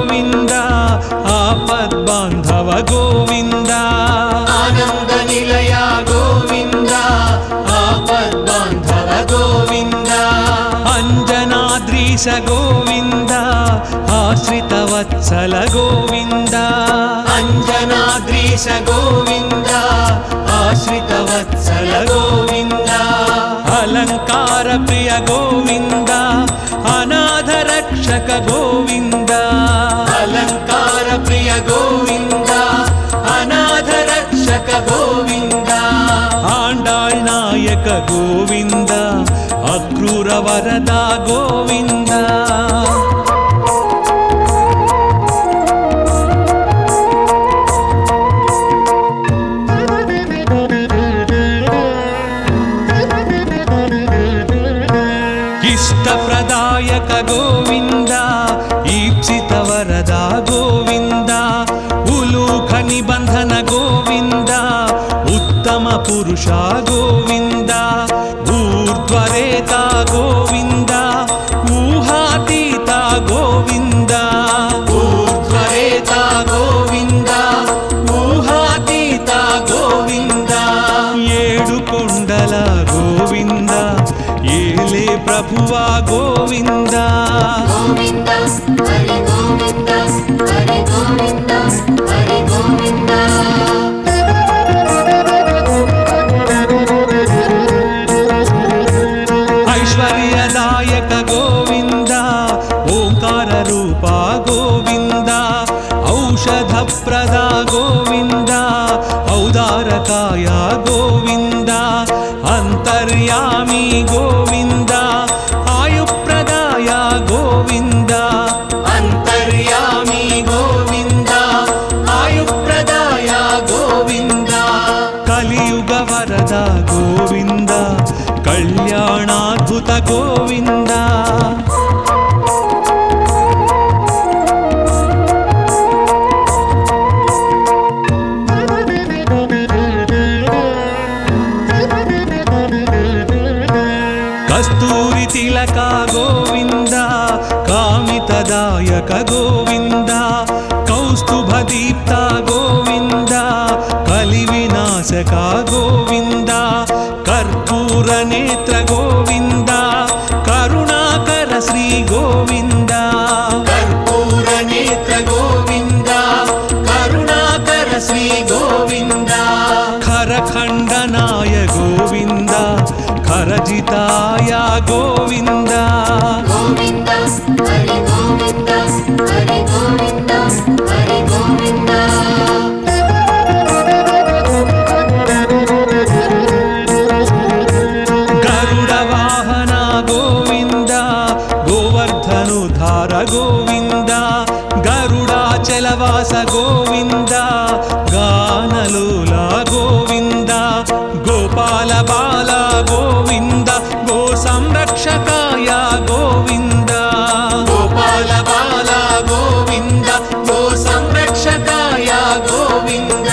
గోవింద ఆపద్బాంధవ గోవింద ఆనంద నిలయ గోవింద ఆపద్బాంధవ గోవింద అంజనాద్రీశ గోవింద ఆశ్రిత వత్సల గోవింద అంజనాద్రీశ గోవింద ఆశ్రిత వత్సల గోవింద అలంకార ప్రియ గోవింద అనాథ రక్షక గోవింద అలంకార ప్రియ గోవింద అనాథ రక్షక గోవింద ఆండాళ్ నాయక గోవింద అక్రూర వరద గోవింద ఇష్టప్రదాయక గోవింద ఈప్సిత వరద గోవింద ఉలూఖ నిబంధన గోవింద ఉత్తమ పురుష గోవింద ఊర్ధ్వరేత గోవింద ఊహాతీత గోవింద ఊర్ధ్వరేత గోవింద ఊహాతీత గోవింద ఏడు కొండల గోవింద ఏలే ప్రభువా గోవింద గోవింద హరి గోవింద హరి గోవింద హరి గోవింద ఐశ్వర్యదాయక గోవింద ఓంకార రూప గోవింద ఔషధప్రద గోవింద ఔదారకాయ గోవింద అంతర్యామి గోవింద ఆయుప్రదాయ గోవింద అంతర్యామి గోవింద ఆయుప్రదాయ గోవింద కలియుగ వరద గోవింద కళ్యాణాద్భుత గోవింద కస్తూరి తిలక గోవింద కామితదాయక గోవింద కౌస్తుభ దీప్త గోవింద కలి వినాశక గోవింద కర్పూర నేత్ర గోవింద కరుణాకర శ్రీ గోవింద కర్పూర నేత్ర గోవింద కరుణాకర శ్రీ గోవింద ఖరఖండనాయ గోవింద ఖరజితాయ గోవింద గోవింద హరి గోవింద హరి గోవింద హరి గోవింద గరుడ వాహన గోవింద గోవర్ధనుధార గోవింద గరుడాచలవాస గోవింద గానలోల గోవింద గోపాల బాల గోవింద గో సంరక్షకాయ గోవింద గోపాల బాల గోవింద గో సంరక్షకాయ గోవింద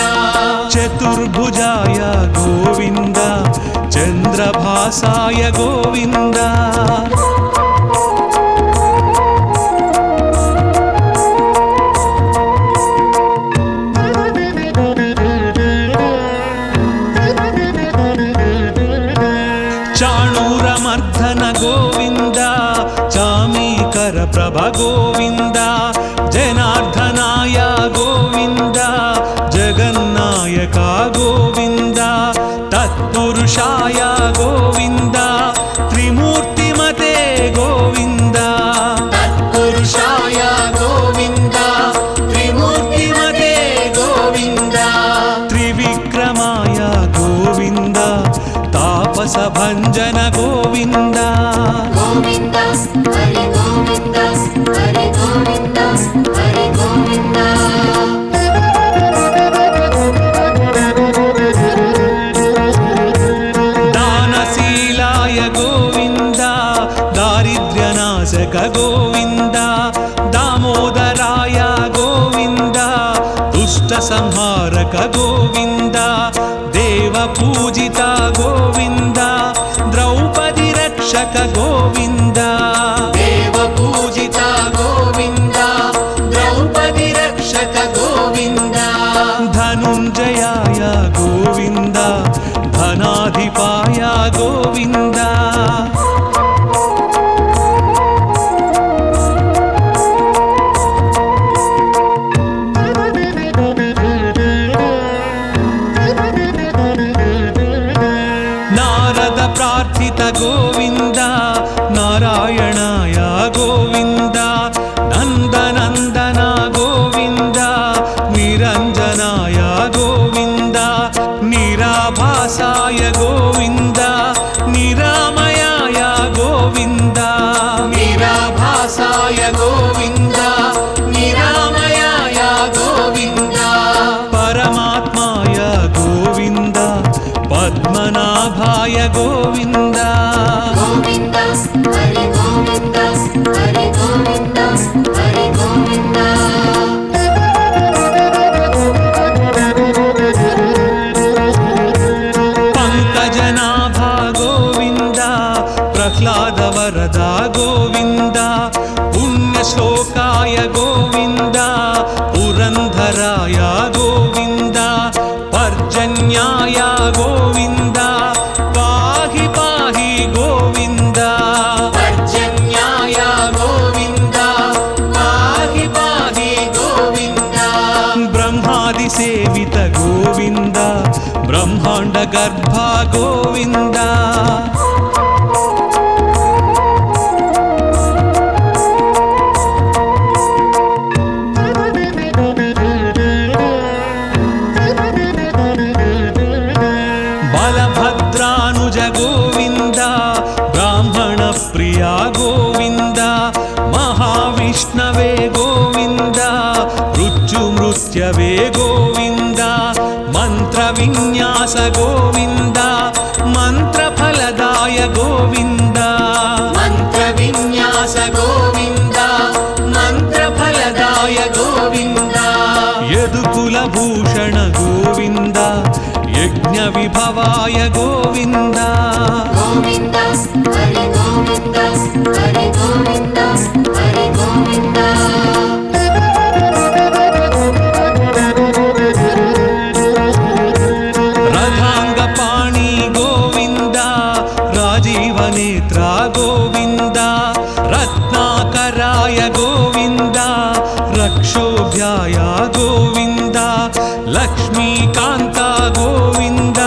చతుర్భుజాయ గోవింద చంద్రభాసాయ గోవింద చాణూరమర్ధన గోవింద చామీకర ప్రభ గోవింద జనార్దనాయ గోవింద జగన్నాయక గోవింద తత్పురుషాయ గోవింద త్రిమూర్తిమతే గోవింద తత్పురుషాయ గోవింద త్రిమూర్తిమతే గోవింద త్రివిక్రమాయ గోవింద తాపస భంజన గోవింద గోవింద హరి గోవింద హరి గోవింద హరి గోవింద దానశీలాయ గోవింద దారిద్ర్యనాశక గోవింద దామోదరాయ గోవింద దుష్ట సంహారక గోవింద దేవ పూజిత గోవింద ద్రౌపది రక్షక గోవింద దేవ పూజిత గోవింద ద్రౌపది శ్లోకాయ గోవింద గోవింద హరి గోవింద హరి గోవింద హరి గోవింద పంకజనాభా గోవింద ప్రహ్లాద వరద గోవింద పుణ్యశ్లోకాయ గోవింద పురంధరాయ గోవింద పర్జన్యాయ గోవింద పాహి పాహి గోవింద పర్జన్యాయ గోవింద పాహి పాహి గోవింద బ్రహ్మాది సేవిత గోవింద బ్రహ్మాండ గర్భ గోవింద బలభద్రానుజ గోవింద బ్రాహ్మణ ప్రియ గోవింద మహావిష్ణవే గోవింద మృత్యుమృత్యవే గోవింద మంత్ర విన్యాస గోవింద మంత్రఫలదాయ గోవింద మంత్ర విన్యాస గోవింద మంత్రఫలదాయ గోవింద యదుకుల భూషణ గోవింద యజ్ఞ విభవాయ గోవింద గోవింద హరి గోవింద హరి గోవింద హరి గోవింద రథాంగ పాణి గోవింద రాజీవ నేత్ర గోవింద రత్నాకరాయ గోవింద రక్షోభ్యాయ గోవింద లక్ష్మీకాంత గోవింద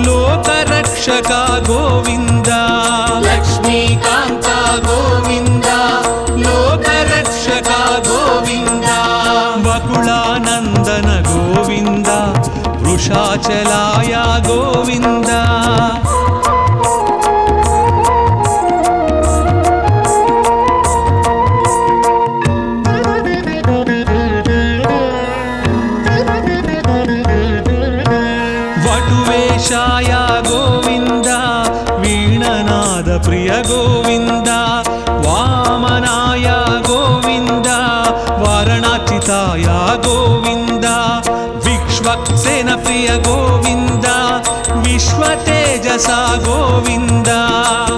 లోకరక్షక గోవింద లక్ష్మీకాంత గోవింద లోకరక్షక గోవింద వకుళానందన గోవింద వృషాచలాయ గోవింద వటువేషాయ గోవింద వీణనాద ప్రియ గోవింద వామనాయ గోవింద వారణాచితాయ గోవింద విక్ష్వక్సేన ప్రియ గోవింద విశ్వతేజస గోవింద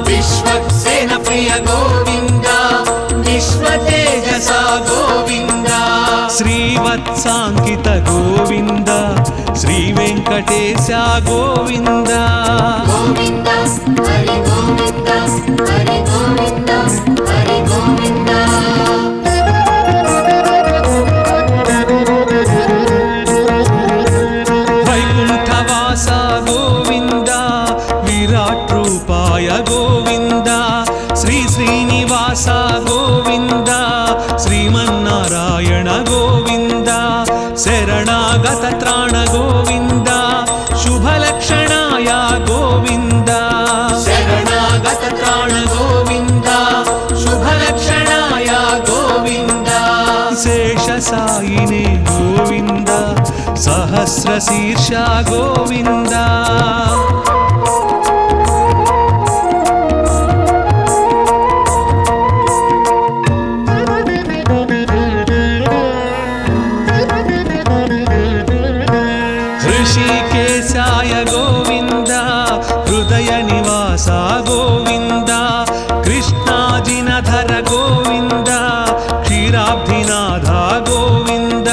విశ్వక్సేన ప్రియ గోవింద విశ్వతేజస గోవింద శ్రీవత్సాంకిత గోవింద శ్రీ వెంకటేశ గోవింద గోవింద హరి గోవింద హరి గోవింద హరి గోవింద వైకుంఠవాస గోవింద విరాట్ రూపాయ గోవింద శ్రీ శ్రీనివాస గోవింద శ్రీమన్నారాయణ గోవింద శరణాగత త్రాణ గోవింద శుభలక్షణాయ గోవింద శరణాగత త్రాణ గోవింద శుభలక్షణాయ గోవింద శేషసాయినే గోవింద సహస్రశీర్ష గోవింద హృషికేశాయ గోవింద హృదయ నివాస గోవింద కృష్ణాజినధర గోవింద క్షీరాబ్ధినాథ గోవింద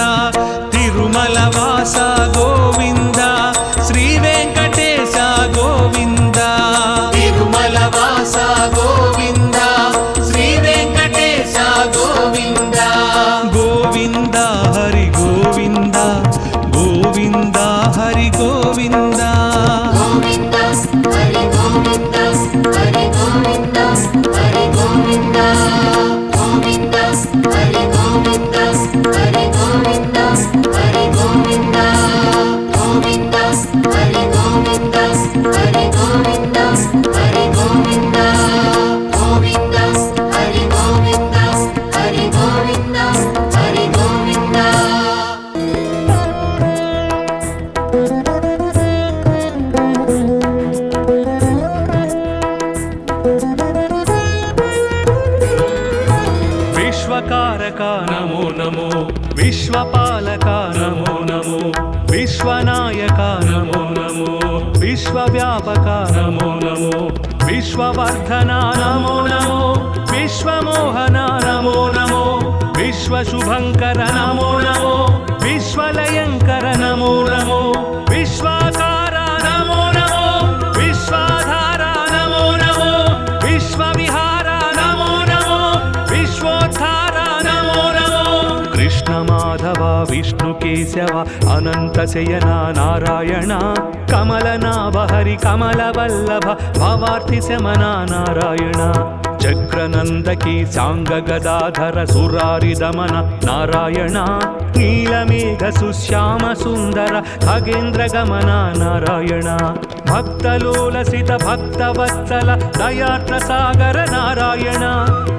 తిరుమల వాస గోవింద శ్రీ వెంకటేశ గోవింద తిరుమల వాస గోవింద శ్రీ వెంకటేశ గోవింద గోవింద హరి గోవింద గోవింద హరి గోవింద గోవింద హరి గోవింద హరి గోవింద హరి గోవింద గోవింద హరి గోవింద హరి గోవింద హరి గోవింద గోవింద హరి గోవింద హరి గోవింద హరి గోవింద గోవింద హరి గోవింద హరి గోవింద హరి గోవింద నమో విశ్వపాలక నమో నమో విశ్వనాయక నమో నమో విశ్వవ్యాపక నమో నమో విశ్వవర్ధన నమో నమో విశ్వమోహన నమో నమో విశ్వశుభంకర నమో నమో విశ్వలయంకర నమో నమో విశ్వాకార నమో నమో విశ్వాధార నమో నమో విశ్వవిహార నమో నమో విశ్వోద్ధార నమో నమో కృష్ణ మాధవ విష్ణు కేశవ అనంత శయన నారాయణ కమలనాభ హరి కమలవల్లభ భవార్తి శమన నారాయణ చక్రనందకి సాంగ గదాధర సురారి దమన నారాయణ నీలమేఘ సుశ్యామ సుందర ఖగేంద్ర గమన నారాయణ భక్తలోలసిత భక్తవత్సల దయార్ద్ర సాగర నారాయణ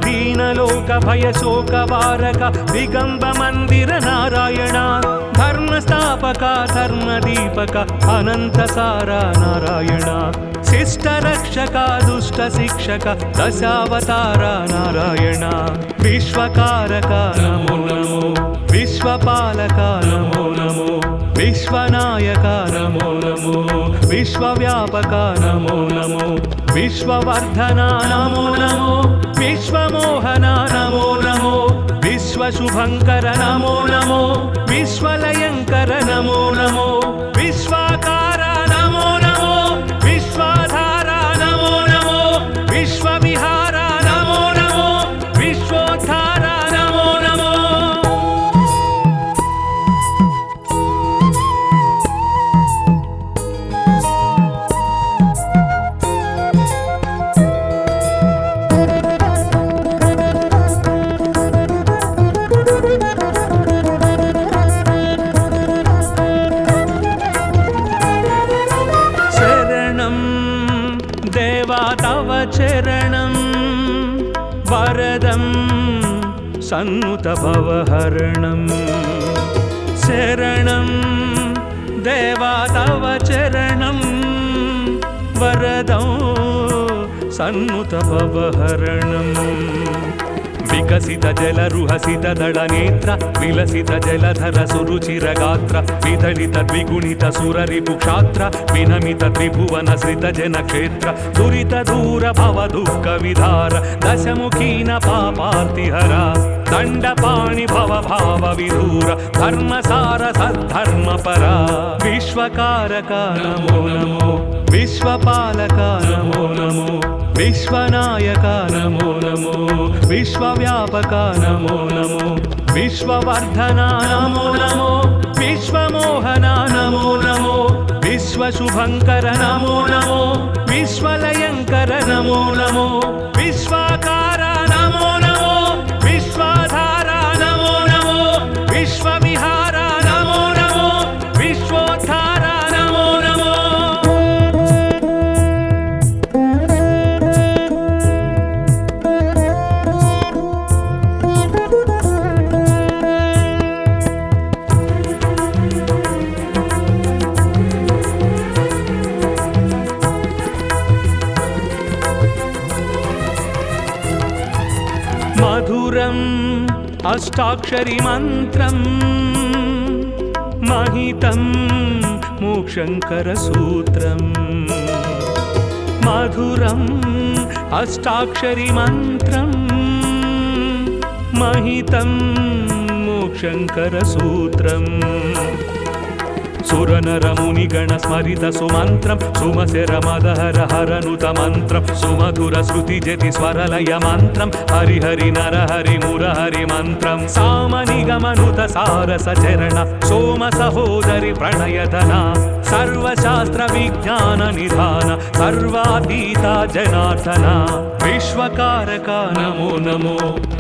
దీనలోక భయ శోక వారక దిగంబ మందిర నారాయణ ధర్మస్థాపక ధర్మదీపక అనంత సార నారాయణ శిష్ట రక్షక దుష్ట శిక్షక దశావతార నారాయణ విశ్వకారక నమో నమో విశ్వపాలక నమో నమో విశ్వనాయక నమో నమో విశ్వవ్యాపక నమో నమో విశ్వవర్ధన నమో నమో విశ్వమోహన నమో నమో విశ్వశుభంకర నమో నమో విశ్వలయంకర నమో నమో విశ్వాకార నమో నమో విశ్వాధార నమో నమో విశ్వవిహార నమో నమో విశ్వోద్ధార నమో నమో తవ చరణం వరదం సన్నుత భవహరణం శరణం దేవా తవ చరణం వరదం సన్నుత భవహరణం వికసిత జల రుహసిత దళ నేత్ర విలసిత జలధర సురుచిర గాత్ర విదళిత ద్విగుణిత సురరిపు క్షాత్ర వినమిత త్రిభువన శ్రిత జన క్షేత్ర దురిత దూర భవ దుఃఖ విధార దశముఖీన పాపార్తిహర దండపాణి భవ భావ విదూర ధర్మసార సద్ధర్మ పర విశ్వకారక నమో నమో విశ్వపాలక నమో నమో విశ్వనాయక నమో నమో విశ్వవ్యాపక నమో నమో విశ్వవర్ధన నమో నమో విశ్వమోహన నమో నమో విశ్వశుభంకర నమో నమో విశ్వలయంకర నమో నమో విశ్వాకార నమో నమో విశ్వాధార నమో నమో విశ్వవిహార నమో నమో విశ్వోద్ధార నమో నమో మధురం అష్టాక్షరి మంత్రం మహితం మోక్షంకర సూత్రం మధురం అష్టాక్షరి మంత్రం మహితం మోక్షంకర సూత్రం సురనరముని గణ స్మరిత సుమంత్రం సుమశర మదహర హరనుత మంత్రం సుమధుర శృతి జతి స్వరలయ మంత్రం హరిహరి నరహరి మురహరి మంత్రం సామనిగమనుత సారస చరణ సోమ సహోదరి ప్రణయధన సర్వశాస్త్ర విజ్ఞాన నిధాన సర్వాతీత జనార్దన విశ్వకారక నమో నమో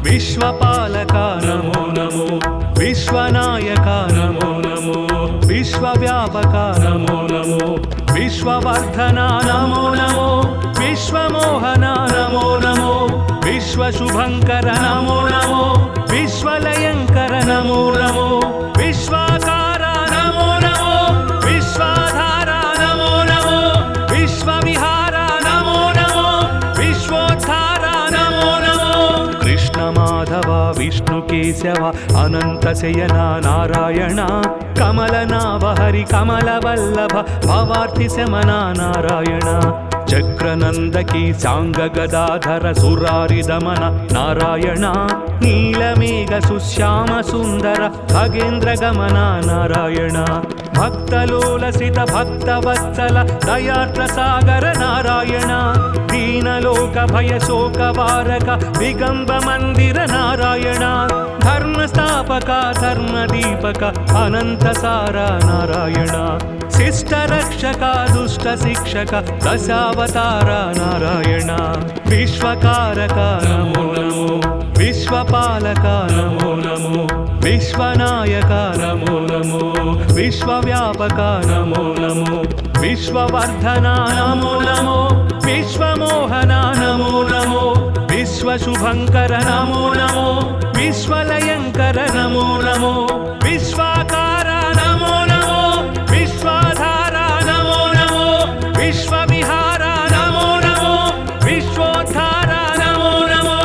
విశ్వపాలక నమో నమో విశ్వనాయక నమో నమో విశ్వవ్యాపక నమో నమో విశ్వవర్ధన నమో నమో విశ్వమోహన నమో నమో విశ్వశుభంకర నమో నమో విశ్వలయంకర నమో నమో విశ్వాకార నమో నమో విశ్వాధార నమో నమో విశ్వవిహార నమో నమో విశ్వోద్ధార నమో నమో కృష్ణ మాధవ విష్ణు కేశవ కేశవ అనంత శయన నారాయణ కమలనాభ హరి కమలవల్లభ భవార్తి శమన నారాయణ చక్రనందకి సాంగ గదాధర సురారి దమన నారాయణ నీలమేఘ సుశ్యామ సుందర ఖగేంద్ర గమన నారాయణ భక్తలోలసిత భక్తవత్సల దయార్ద్ర సాగర నారాయణ దీనలోక భయ శోక వారక దిగంబ మందిర నారాయణ ధర్మ స్థాపక ధర్మ దీపక అనంత సార నారాయణ శిష్ట రక్షక దుష్ట శిక్షక దశావతార నారాయణ విశ్వకారక నమో నమో విశ్వపాలక నమో నమో విశ్వనాయక నమో నమో విశ్వవ్యాపక నమో నమో విశ్వవర్ధన నమో నమో విశ్వమోహన నమో నమో విశ్వశుభంకర నమో నమో విశ్వలయంకర నమో నమో విశ్వాకార నమో నమో విశ్వాధార నమో నమో విశ్వవిహార నమో నమో విశ్వోద్ధార నమో నమో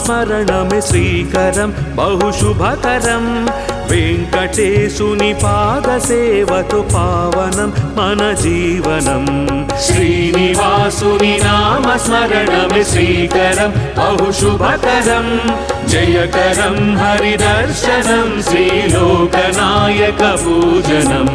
నామస్మరణమే శ్రీకరం బహుశుభకరం వెంకటేశుని పాదసేవతో పావనం మన జీవనం శ్రీనివాసుని నామస్మరణమే శ్రీకరం బహుశుభకరం జయకరం హరిదర్శనం శ్రీలోకనాయక పూజనం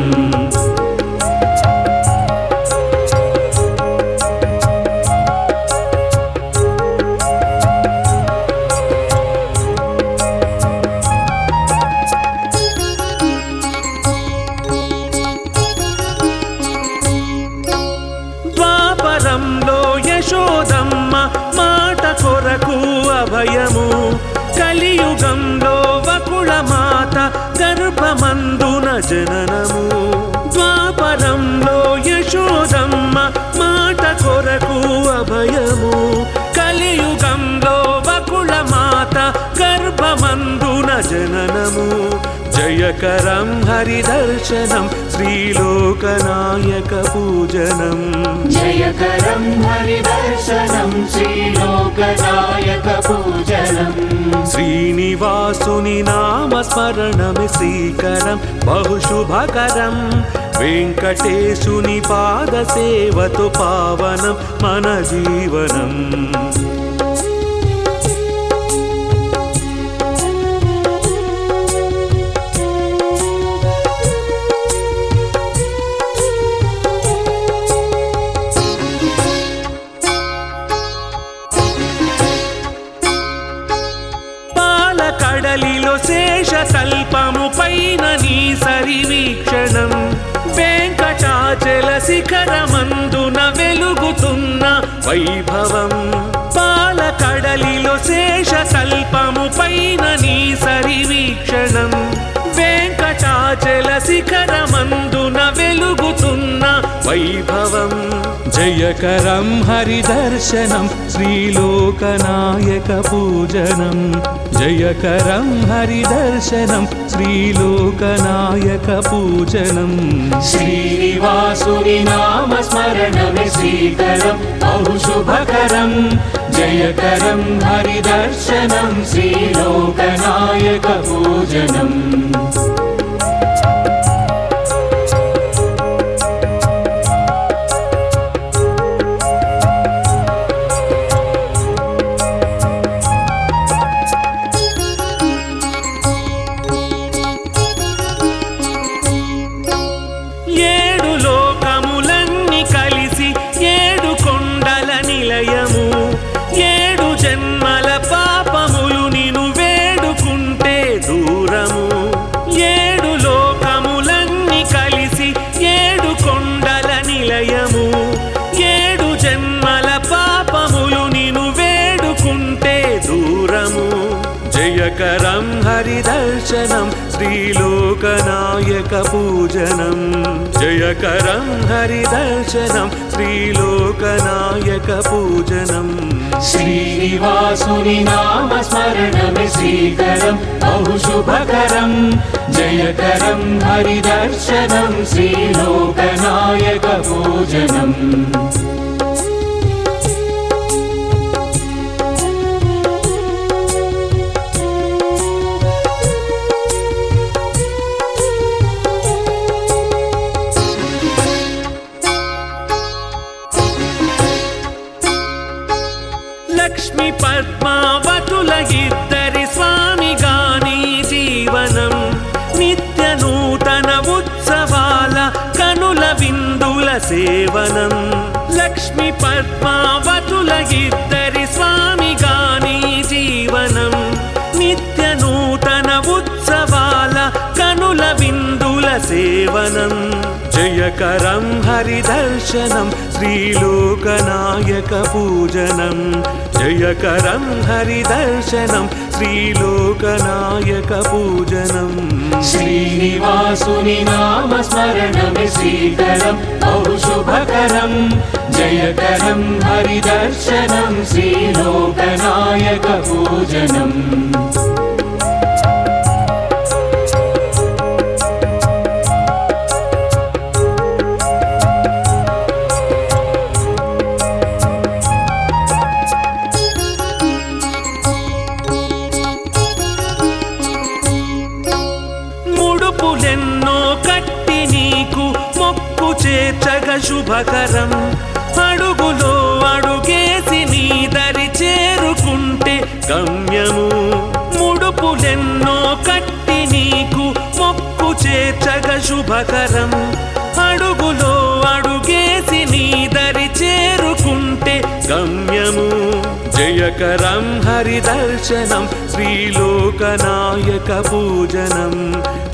యశోదమ్మ మాట కొరకు అభయము కలియుగంలో వకుళ మాత గర్భమందున జననము ద్వాపరంలో యశోదమ్మ మాట కొరకు అభయము కలియుగంలో వకుళ మాత గర్భమందున జననము జయకరం హరిదర్శనం శ్రీలోకనాయక పూజనం జయకరం హరిదర్శనం శ్రీలోకనాయక పూజనం శ్రీనివాసుని నామస్మరణమే శ్రీకరం బహుశుభకరం వెంకటేశుని పాదసేవతో పావనం మన జీవనం కడలిలో శేషతల్పము పైన నీ సరివీక్షణం వెంకటాచల శిఖరమందున వెలుగుతున్న వైభవం పాలకడలిలో శేషతల్పము పైన నీ సరివీక్షణం వెంకటాచల శిఖరమందున వెలుగుతున్న వైభవం జయకరం హరిదర్శనం శ్రీలోకనాయక పూజనం జయకరం హరిదర్శనం శ్రీలోకనాయక పూజనం శ్రీనివాసుని నామస్మరణమే శ్రీకరం బహుశుభకరం జయకరం హరిదర్శనం శ్రీలోకనాయక పూజనం ఏడు జన్మల పాపములు నిను వేడుకుంటే దూరము ఏడు లోకములన్నీ కలిసి ఏడు కొండల నిలయము ఏడు జన్మల పాపములు నిను వేడుకుంటే దూరము జయకరం హరిదర్శనం శ్రీలోకనాయక పూజనం జయకరం హరిదర్శనం శ్రీలోకనాయక పూజనం శ్రీనివాసుని నామస్మరణమే శ్రీకరం బహుశుభకరం జయకరం హరిదర్శనం శ్రీలోకనాయక పూజనం లక్ష్మి పద్మావతుల ఇద్దరి స్వామిగాని జీవనం నిత్య నూతన ఉత్సవాల కనుల విందుల సేవనం లక్ష్మి పద్మావతుల ఇద్దరి స్వామిగాని జీవనం నిత్య నూతన ఉత్సవాల కనుల విందుల సేవనం జయకరం హరిదర్శనం శ్రీలోకనాయక పూజనం జయకరం హరిదర్శనం శ్రీలోకనాయక పూజనం శ్రీనివాసుని నామస్మరణమే శ్రీకరం బహుశుభకరం జయకరం హరిదర్శనం శ్రీలోకనాయక పూజనం చేర్చగ శుభకరం అడుగులో అడుగేసి నీ దరి చేరుకుంటే గమ్యము ముడుపులెన్నో కట్టి నీకు మొక్కు చేర్చగ శుభకరం అడుగులో అడుగేసి నీ దరి చేరుకుంటే గమ్యము జయకరం హరిదర్శనం శ్రీలోకనాయక పూజనం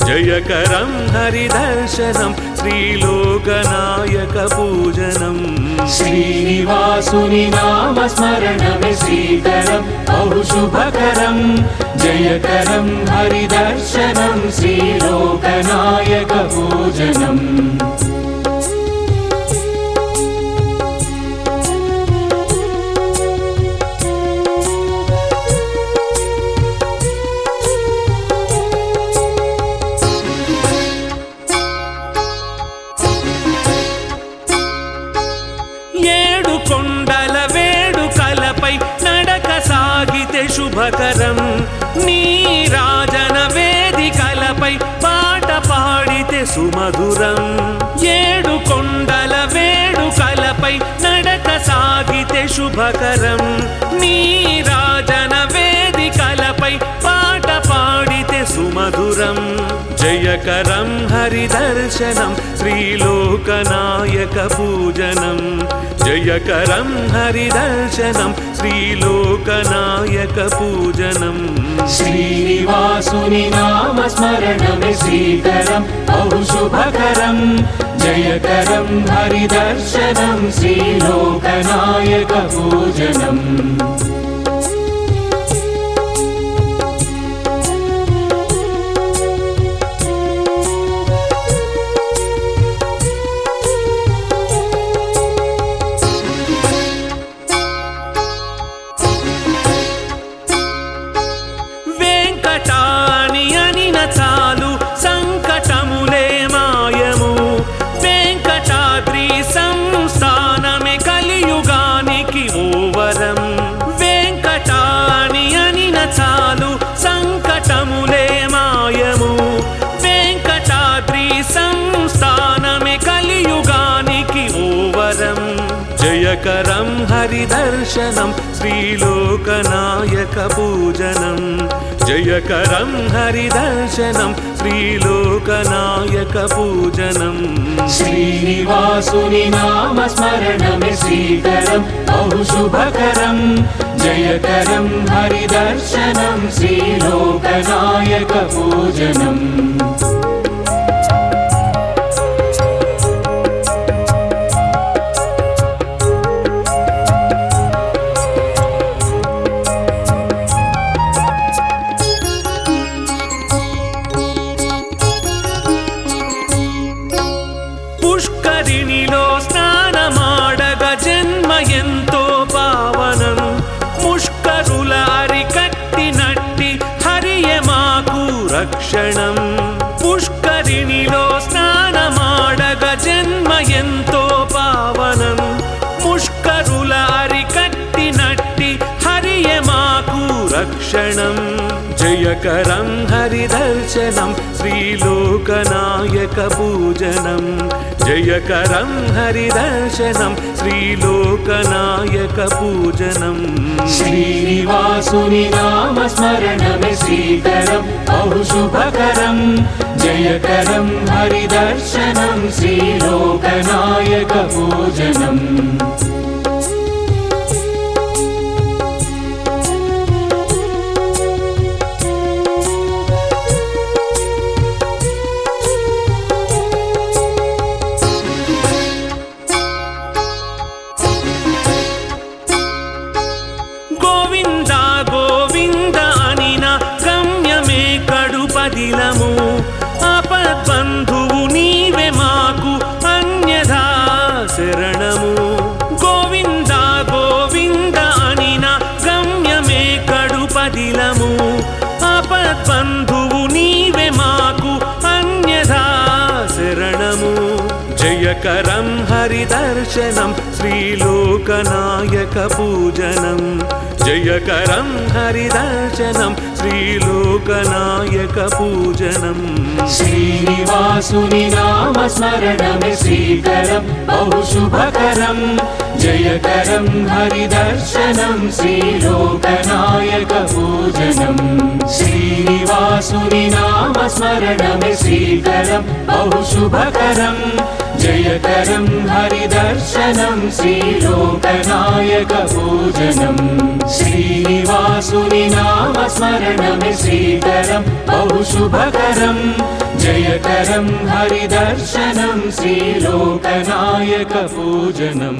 జయకరం హరిదర్శనం శ్రీలోకనాయక పూజనం శ్రీనివాసుని నామస్మరణమే శ్రీకరం బహు శుభకరం జయకరం హరిదర్శనం శ్రీలోకనాయక పూజనం కొండల వేడుకలపై నడక సాగితే శుభకరం నీ రాజన వేదికలపై పాట పాడితే సుమధురం ఏడు కొండల వేడుకలపై నడక సాగితే శుభకరం నీ రాజన వేదికలపై పాట పాడితే సుమధురం జయకరం హరిదర్శనం శ్రీలోకనాయక పూజనం జయకరం హరిదర్శనం శ్రీలోకనాయక పూజనం శ్రీనివాసుని నామస్మరణమే శ్రీకరం బహు శుభకరం జయకరం హరిదర్శనం శ్రీలోకనాయక పూజనం చాలు సంకటములే మాయము వెంకటాద్రి సంస్థానమే కలియుగానికి ఓవరం వెంకటాని అనిన చాలు సంకటములే మాయము వెంకటాద్రి సంస్థానమే కలియుగానికి ఓవరం జయకరం హరిదర్శనం శ్రీలోకనాయక పూజనం జయకరం హరిదర్శనం శ్రీలోకనాయక పూజనం శ్రీనివాసుని నామస్మరణమే శ్రీకరం బహు శుభకరం జయకరం హరిదర్శనం శ్రీలోకనాయక పూజనం పుష్కరిణిలో స్నానమాడగ జన్మ ఎంతో పావనం ముష్కరుల అరికట్టినట్టి హరియే మాకు రక్షణం పుష్కరిణిలో స్నానమాడగ జన్మ ఎంతో పావనం ముష్కరుల అరికట్టినట్టి హరియే మాకు రక్షణం జయకరం హరిదర్శనం శ్రీలోకనాయక పూజనం జయకరం హరిదర్శనం శ్రీలోకనాయక పూజనం శ్రీనివాసుని నామస్మరణమే శ్రీకరం బహు శుభకరం జయకరం హరిదర్శనం శ్రీలోకనాయక పూజనం పదిలము ఆపద్బంధువు నీవే మాకు అన్యథా శరణము గోవింద గోవింద అనిన గమ్యమే కడు పదిలము ఆపద్బంధువు నీవే మాకు అన్యథా శరణము జయకరం హరిదర్శనం శ్రీలోకనాయక పూజనం జయకరం హరిదర్శనం శ్రీలోకనాయక పూజనం శ్రీనివాసుని నామస్మరణమే శ్రీకరం బహుశుభకరం జయకరం హరిదర్శనం శ్రీలోకనాయక పూజనం శ్రీనివాసుని నామస్మరణమే శ్రీకరం బహుశుభకరం జయకరం హరిదర్శనం శ్రీలోకనాయక పూజనం శ్రీనివాసుని నామస్మరణమే శ్రీకరం బహుశుభకరం జయకరం హరిదర్శనం శ్రీలోకనాయక పూజనం